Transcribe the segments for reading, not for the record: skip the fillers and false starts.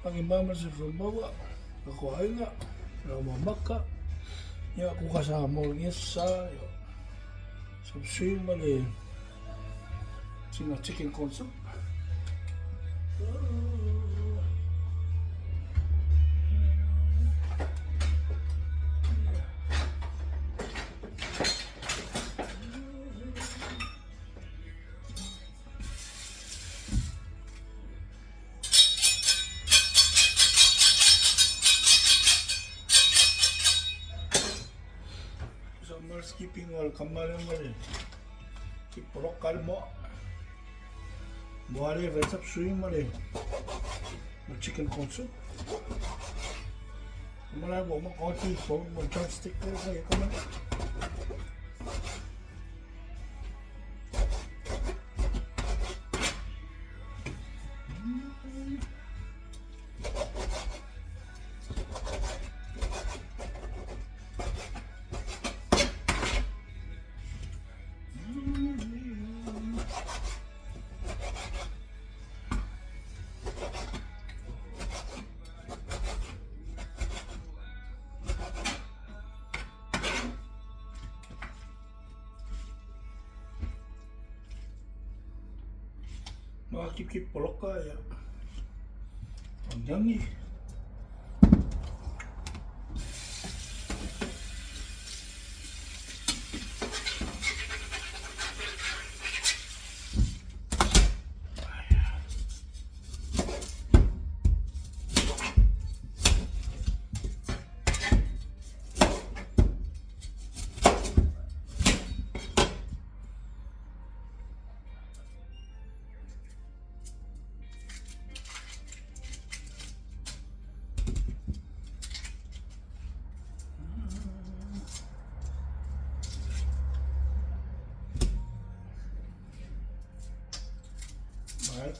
Pangimama sa Samoa, ako ay nga, mamaka, ya kuka Samoa sa chopsey mali, sino chicken consup. Skipping wal kamar mali kipolok kalmo buare resep suing mali chicken consup malah mau kopi mau chopstick saya kaman makikip polok ya panjang nih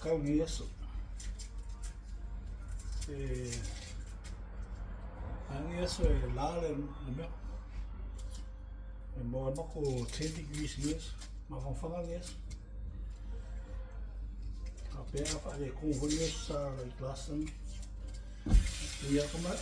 kau ni eso ang eso lalim ano mo ano ko 10 degrees yes mafanfangan yes kapaya pa de kung yes sa klasen iya kuma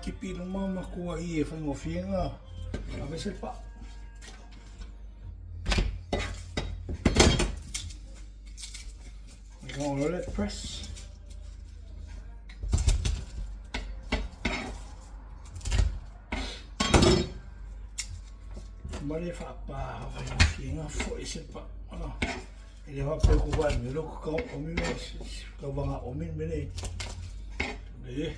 kipi ng mga makuha iya fang ofia nga abis pa we're gonna let press mali fa pa fang ofia nga fo isil pa ano ini ha pa kuwan milo ko omin ka mga omin mene eh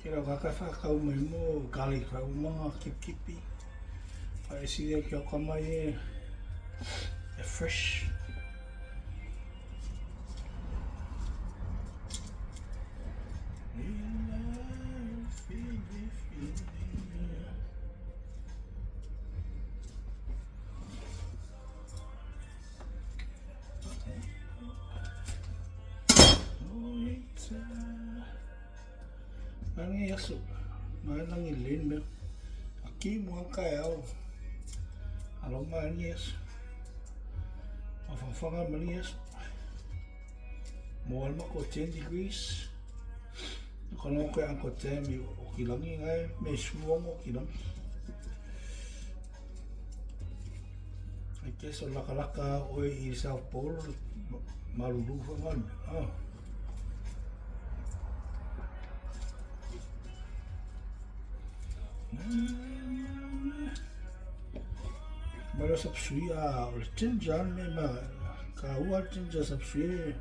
kira kakakau mai mo kali kau mga kip-kipi ay siya kaya kamay fresh Ang yaso, malang ilin ba? Aki mo ang kayaw. Alam mo ang yaso. Mafanfangan mo ang yaso. Mo alma ko 10 degrees. Kono ko ang ko 10 mi o kilangi ngai me suong o kilang. Ai ke so laka oi I South Pole malulu fangan. Malo sap sui o tinjan me ma ka ua tinja sap sui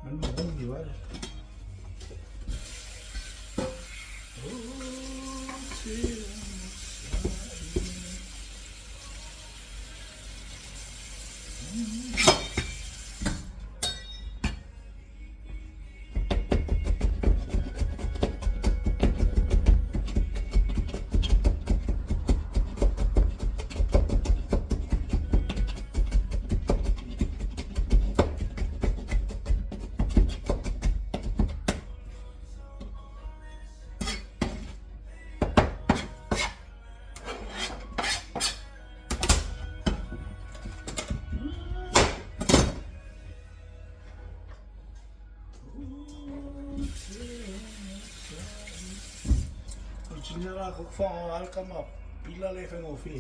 man mo di ba. Sinara ko fa alkama pila le fengo fi.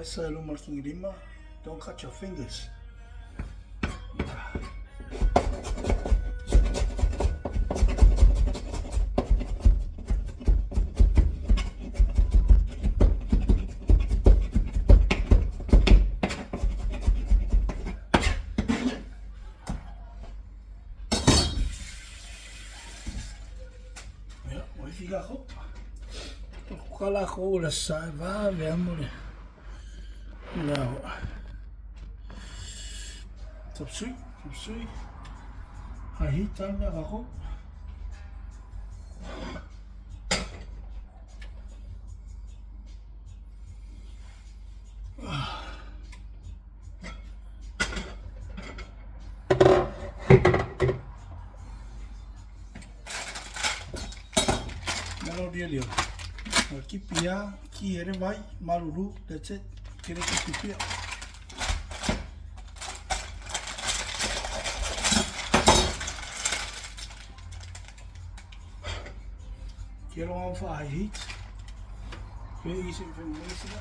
Sa lumalking lima, don't cut your fingers. Ja, mooi figa goed. Kala ko la sa va veamos. Now, chopsey, hahitan na ako. Malo dia. Kipia, ki ere vai, malulu, that's it. Kira kipia. Kira ang fa heat. Very easy for me to do.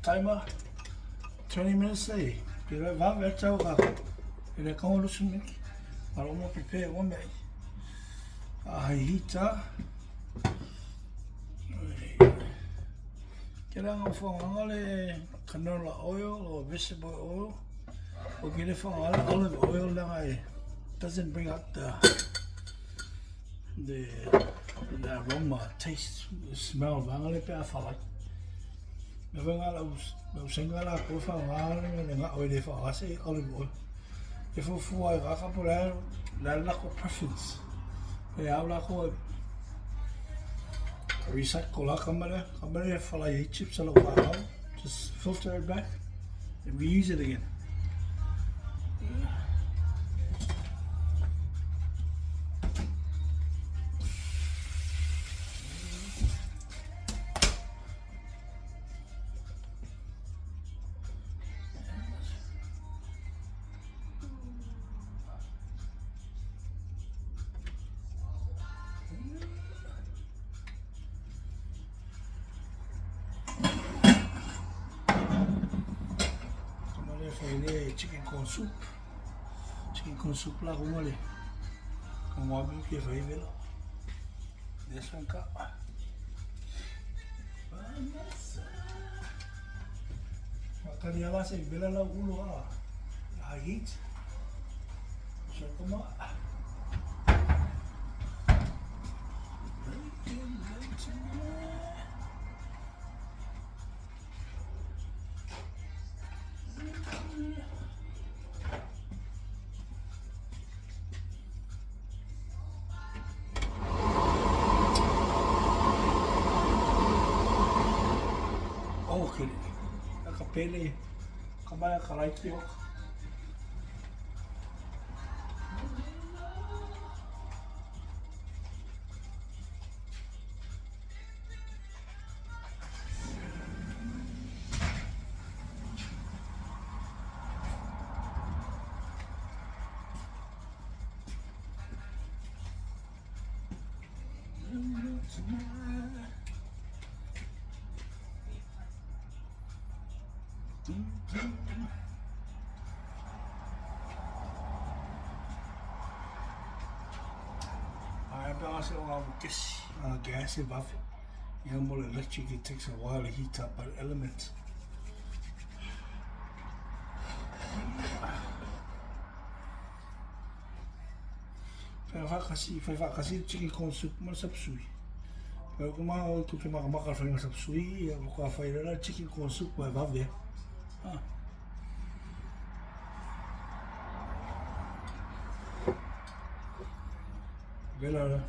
Timer 20 minutes aí. Pela vai ver tchau cá. Ele é como o sumik. Para o meu prepare o meu. Aí tá. Kailangan fangale canola oil or vegetable oil. O kile fangale olive oil lang ay doesn't bring out the aroma, taste, smell. Fangale pa falak. Navangala usengala ko fangale nga oil fa kasi olive oil. If you fuai ka pula la ko preference. Kaya wala ko recycle la kamera fala chips ala wow. Just filter it back. and reuse it again. Chicken corn soup. Chicken corn soup lah kung mali. Kung wabi kaya fai velo. This one ka. Makanya lah saya bela lah ulo ah. Hagit. So kuma. Okay, nakapili. Kamaya kalait yun. Gas above it. You know, more electric, it takes a while to heat up our elements. Fai kasi chicken corn soup masap sui. Pero kung mga ito pinakamakafay masap sui, ako ka-fay na chicken corn soup may bave. Bela na.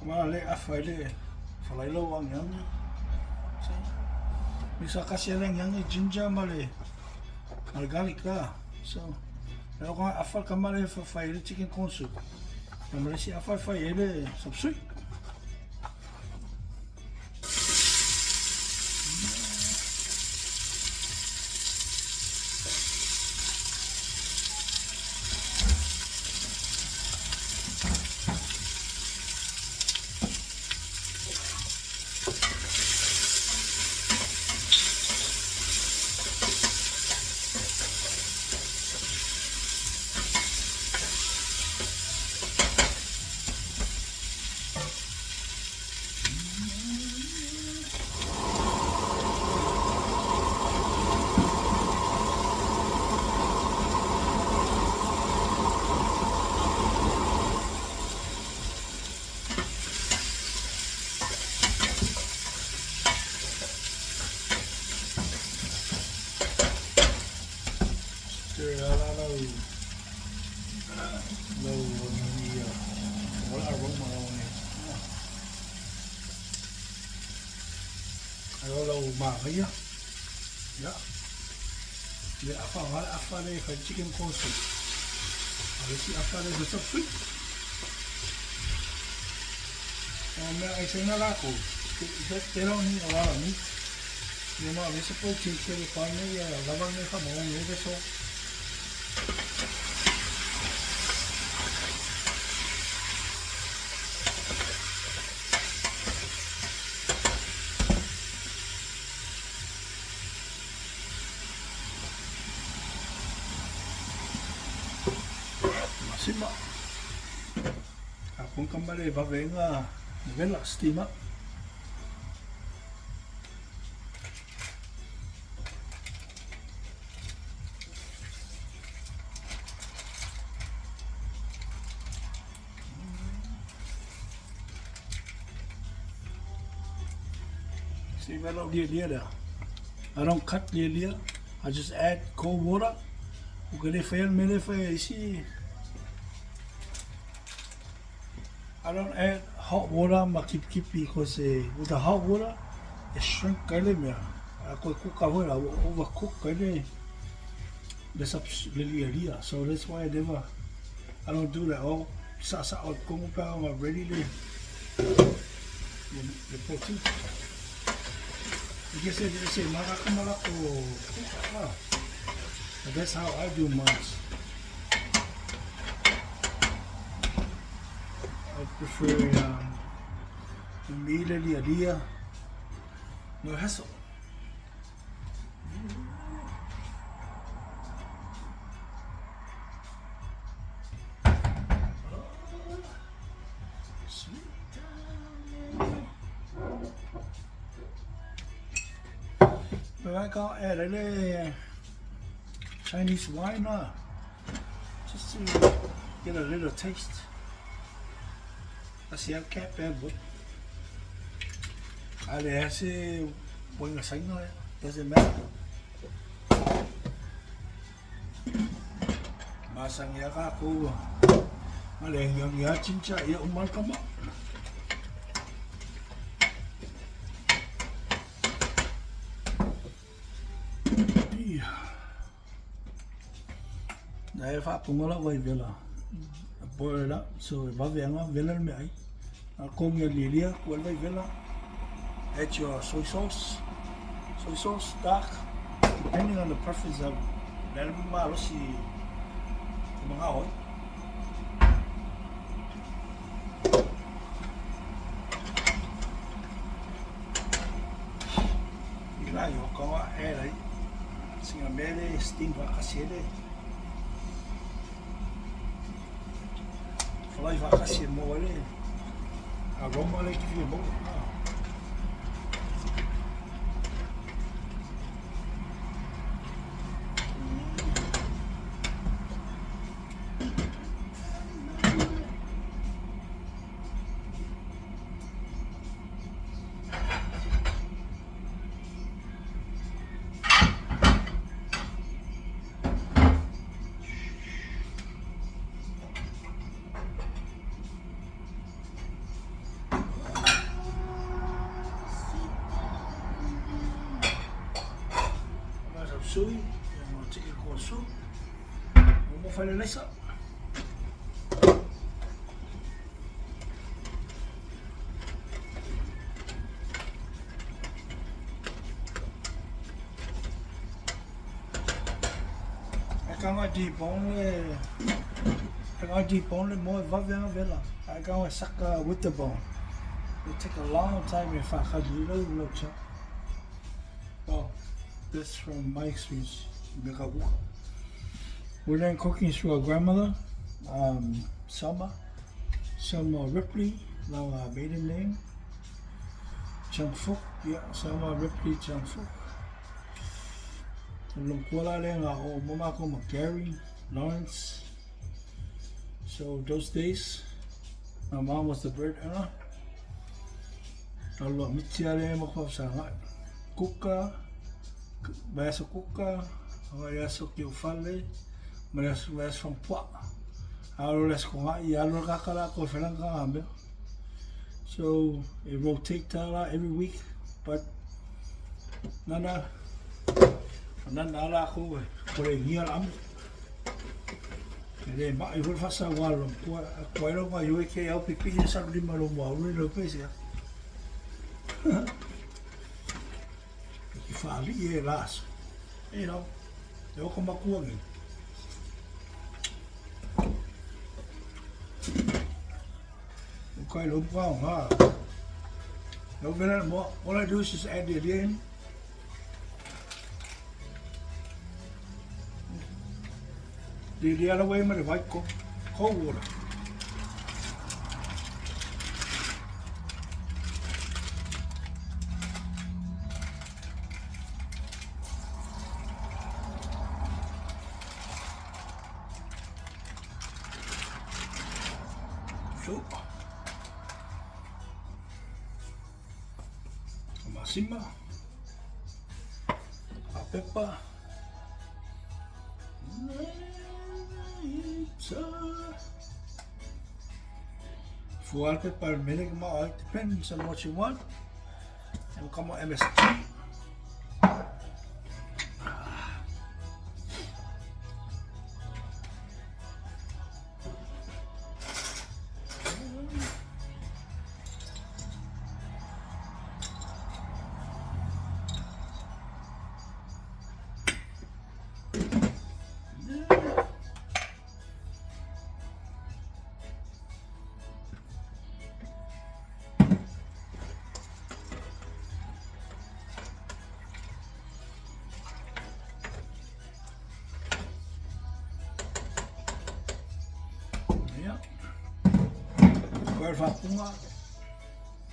Mana le afai le falai lo wang yang ni. Bisa kasih yang ni ginger male garlic lah. So, kalau kau afal kamale fai le chicken corn soup. Kamale si afal fai le subsui. Ya, dia apa le fai chicken corn soup. Ada si apa le besar sweet. Nah, saya nak laku. Kita terang ni awal ni. Dia mau besar pun chicken corn ni ya, lawang ni kamu ni besok. Sima. Akong kembali bagai nga nagala stima. See, I don't there. I don't cut the I just add cold water. Okay, you see. I don't add hot water, ma keep because with the hot water, it shrink me. I cook overcook this up really. So that's why I don't do that. Oh, sa kung I'm ready the protein. You say malako. That's how I do mine. I prefer immediately no hassle. But I can't add any Chinese wine just to get a little taste. That's the cap but I say when you're saying it doesn't matter. Masang yaka ko maleng yang ya cinca ya umal kama. Đây pháp cũng là vậy là boil it up so vào viện nó viện lên mày cùng nhau lì lìa quên vậy viện là add your soy sauce dark depending on the preference of làm mà nó xì mga hỏi như là có add đấy xin là bé đấy steam và cá sấu đấy flavor kasi mo wala aroma like if you mo sui, yang chicken corn soup. Mau file lesa. Quand I debone it more, I go and suck with the bone. It take a long time if I had little chop. Oh, this from my experience. We learned cooking through our grandmother, Samoa Ripley, now our maiden name. Samoa Ripley Changfuk. Lungkuala lenga o mama ko Gary, Lawrence. So those days, my mom was the breadwinner. Kalau mitiale mo ko sa kuka, baso kuka, baso kiufale, baso from pua. Alo les ko nga alo kakala ko felang ka. So it rotate every week, but nana ako por el am. Ele ba I will fasa walo ko ero ma yo ke au pipi sa di malo mo lo pese. Ki fali e las. Eu como ku ngi. Ko lo pa ha. No better more. All I do is just add it in. The other way, my white cold water. So, simmer, pepper, full pepper, milk, depends on what you want. And come on MSG.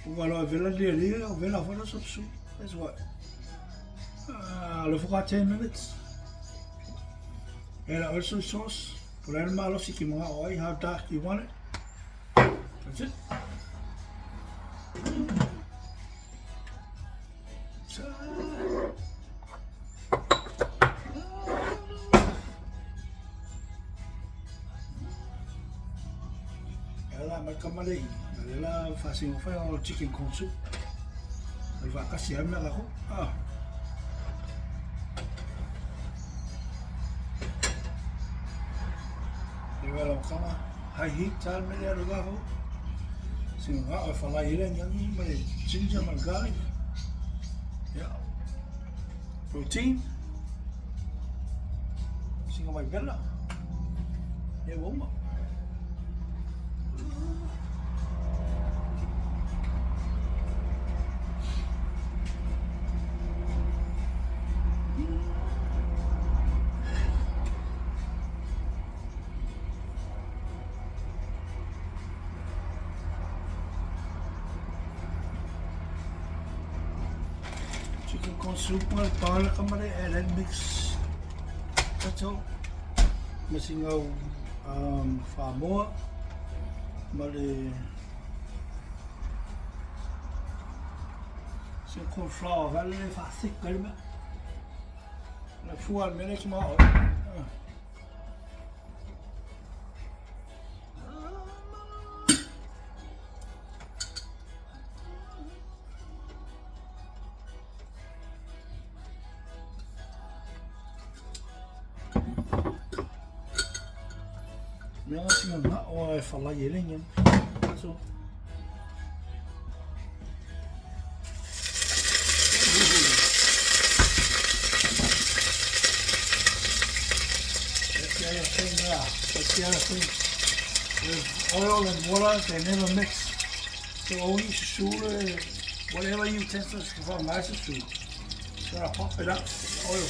Punga vela dia vela for soup. That's what. Look for 10 minutes. And also sauce. Put in malo siki mga oil, how dark you want it. That's it. Kamali, adalah fasing file chicken corn soup. Alva kasih ambil aku. Kalau kama high heat tal media juga aku. Sehingga fala ilan yang ini mana ginger and garlic. Ya. Protein. Sehingga mai bella. Ya bomba. Chicken corn soup, pala kamari, and then mix. That's all. Missing out Samoa, mali. Some corn flour, very fast, thick, very much. Na 4 minutes more. Yang sing na o fala yelingen. So. That's the other thing. With oil and water, they never mix. So only sugar, whatever utensils from nice to soup. So I pop it up with oil.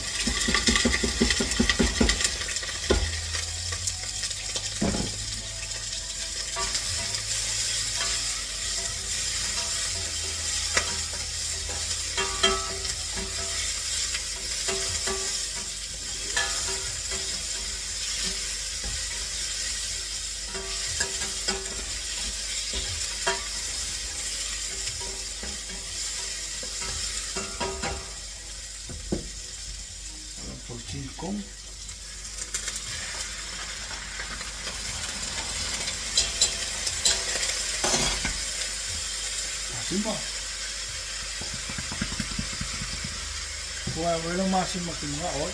Kom. Simba. Kuha wala masin makinga oy.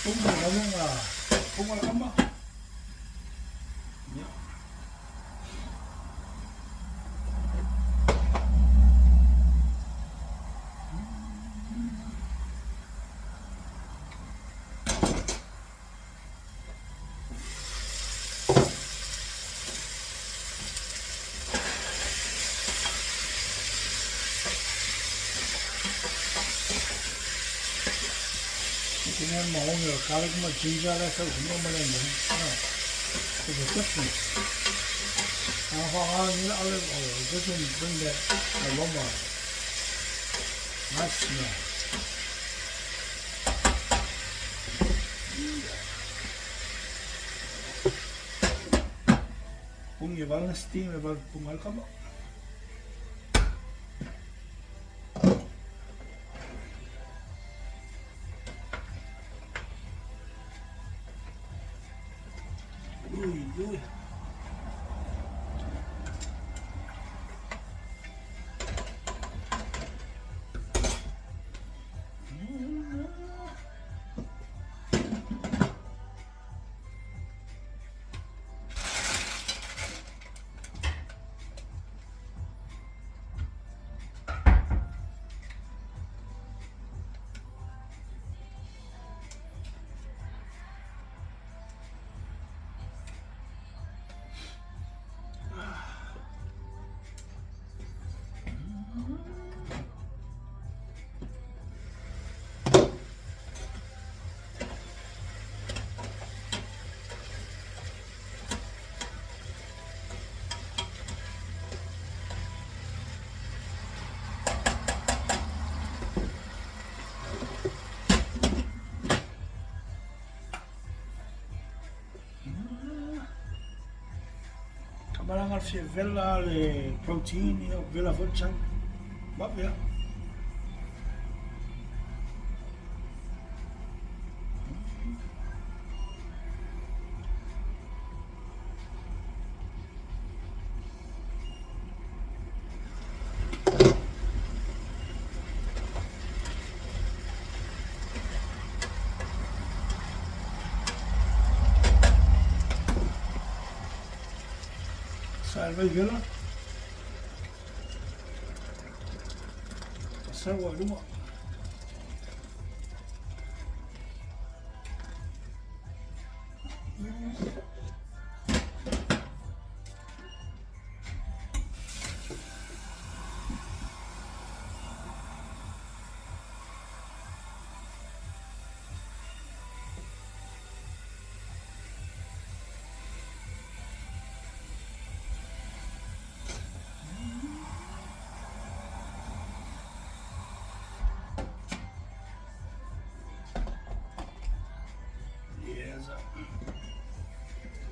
Tunggu lang tunggu lang ba? Ya. 그냥 먹으면 가르마 진짜라서 그놈만했네. 그게 difference. 화가 olive oil doesn't bring that aroma. Nice smell. Kung iba ng steam, iba kung alka mo. Ui, ui. Kamaranga fie vela le protein o vela futchang. Ba vea. Sai vai vela. Sai wa luma.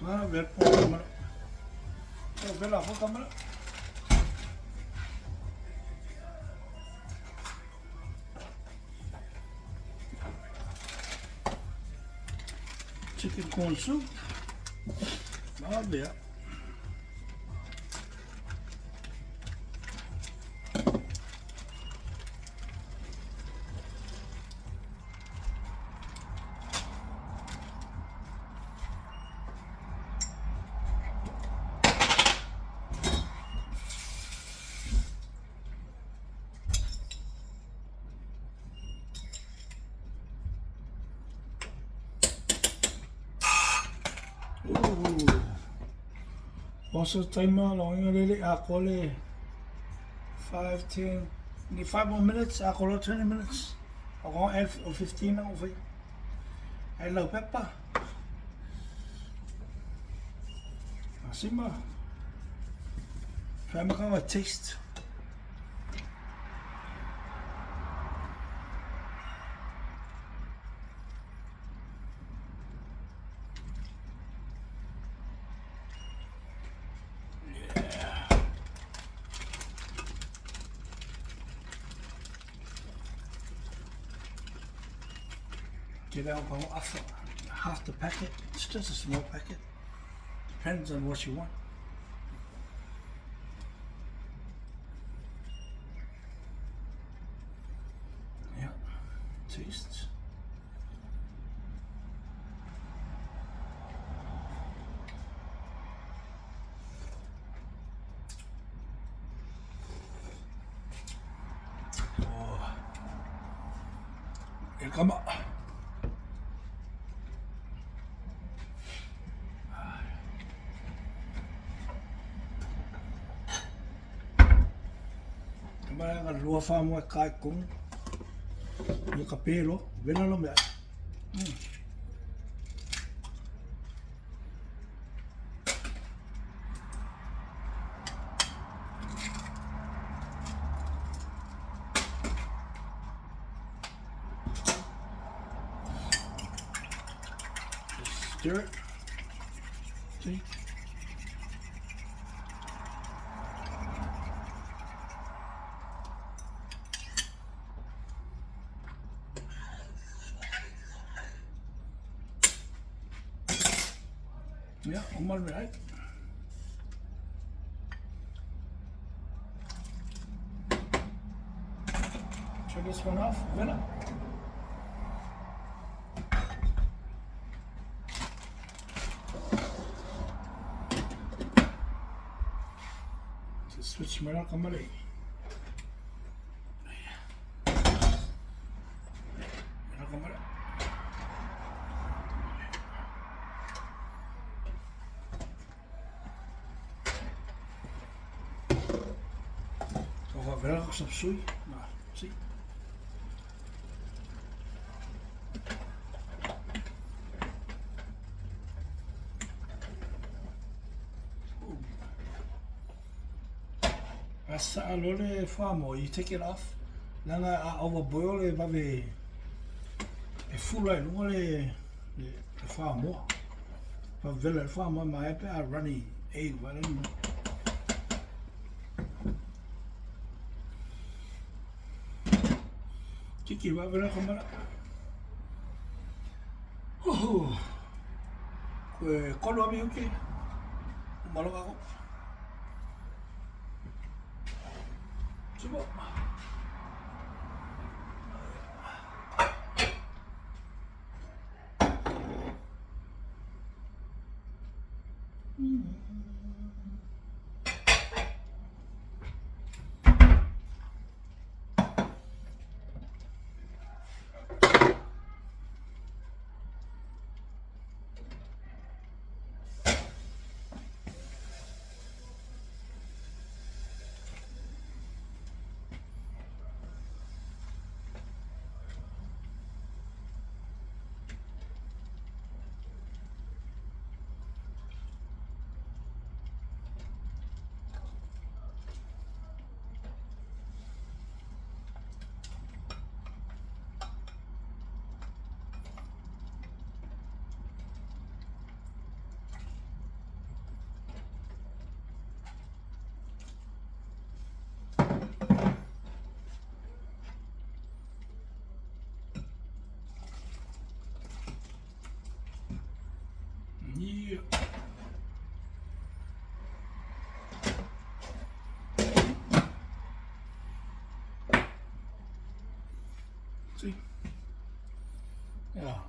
Ah, ver por cámara. Ver la cámara. Chicken corn soup. Ah, ver. Also timer long lele ako le 5, 10, need 5 more minutes, ako lo 20 minutes. Ako add 15 na over. I love pepper. Simmer. Try to have a taste. Get out after half the packet. It's just a small packet. Depends on what you want. Yeah, taste. Oh, here come on. Nga lua fa mo kai kung ni kapelo vela lo me stir it. See? Ja, mal right. Turn this one off, winner. Switch merah kembali. Merah kembali. Kalau merah aku sapsui, nah, see. Asa alole famo, you take it off. Nanga overboil le bave e fula lunga le famo. Pa vela famo mai pe a runny egg wala no. Kiki va vela kamera. Oh. Kono abi okay. Malo ako. Coba. Yeah. See? Yeah.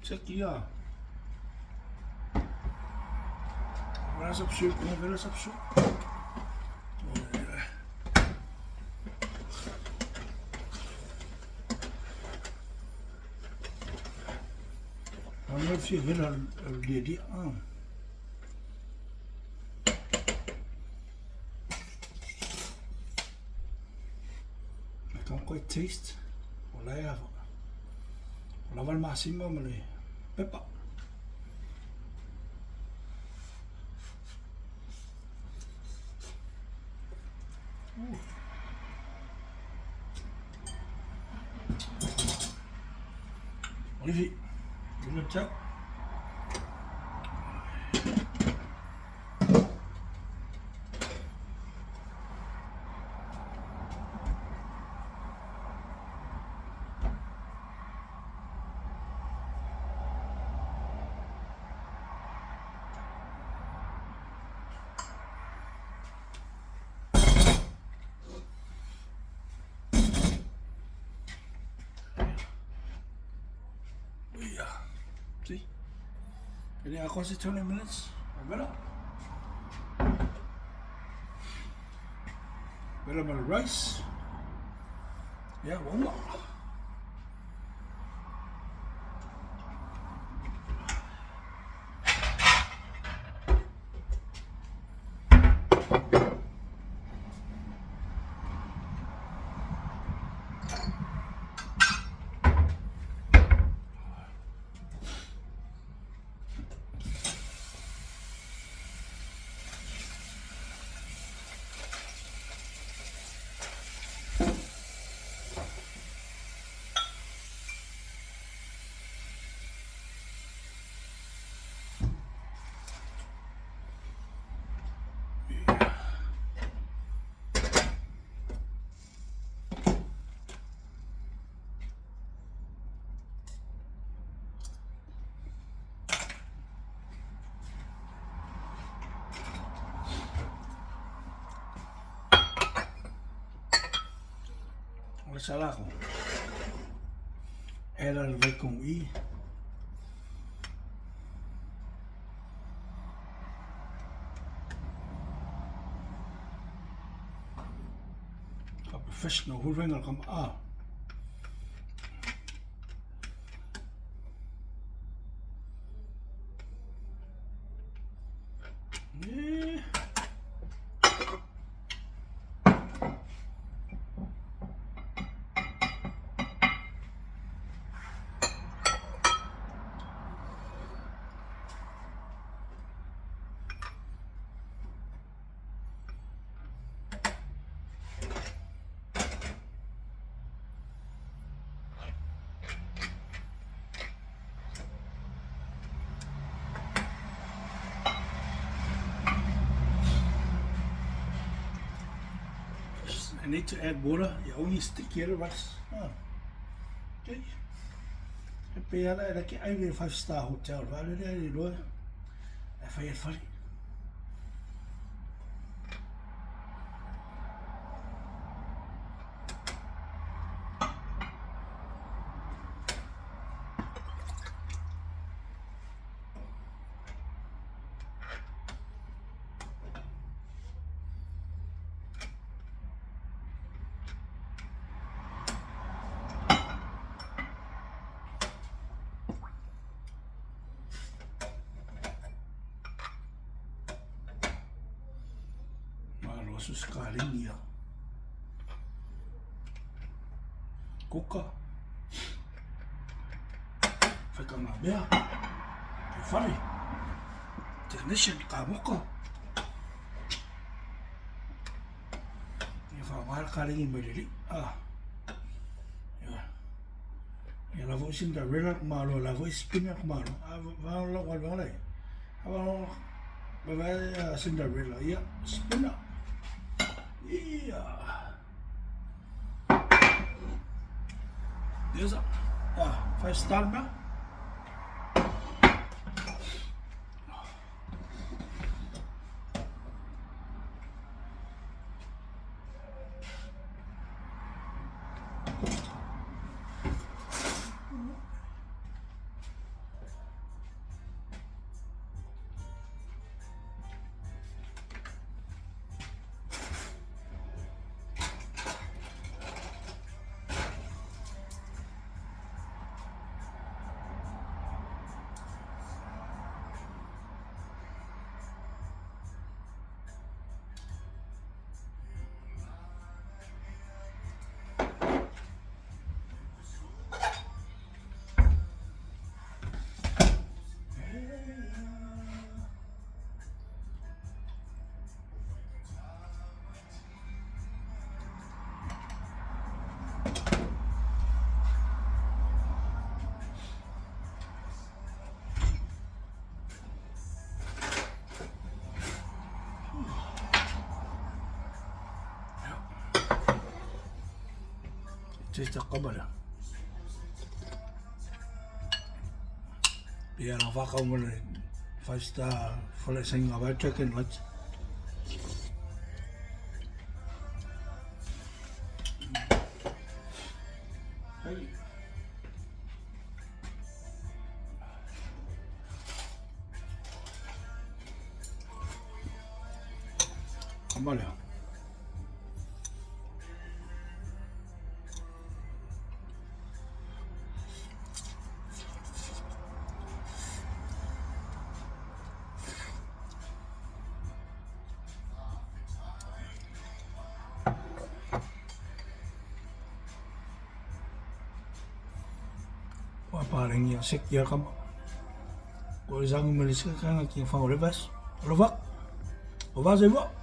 Check ya. Wala sapsui, kung wala sapsui. Ano siya wala lady ang. Don't quite taste. Wala ya. Wala wal masimo mali. Pepa. Olivier, you want to tell? Yeah. See? Jadi aku kasih 20 minutes. Better. Better my rice. Yeah, one more. salah ko. Era el vai com I. A professional hulvengal kam A. I need to add water. You only stick here, but okay. Pera era que ai 5-star hotel, vale there lo. I fai funny. Sus kalingia. Kuka. Fica na beira. Eu falei. Technician kamuka. Eu falo mal kalingi melili. Eu lavou Cinderella kumalo, lavou Spinner kumalo. Vamos lá, vamos lá. Vai Cinderella, iya, Spinner. Yeah. There's a 5-star now. تستقبل biar apa kau mulai 5-star boleh sehingga baca kan lagi kembali paling yang sekya kamu kalau jangan melisahkan yang favorit bas, lovak, lovak saya buat.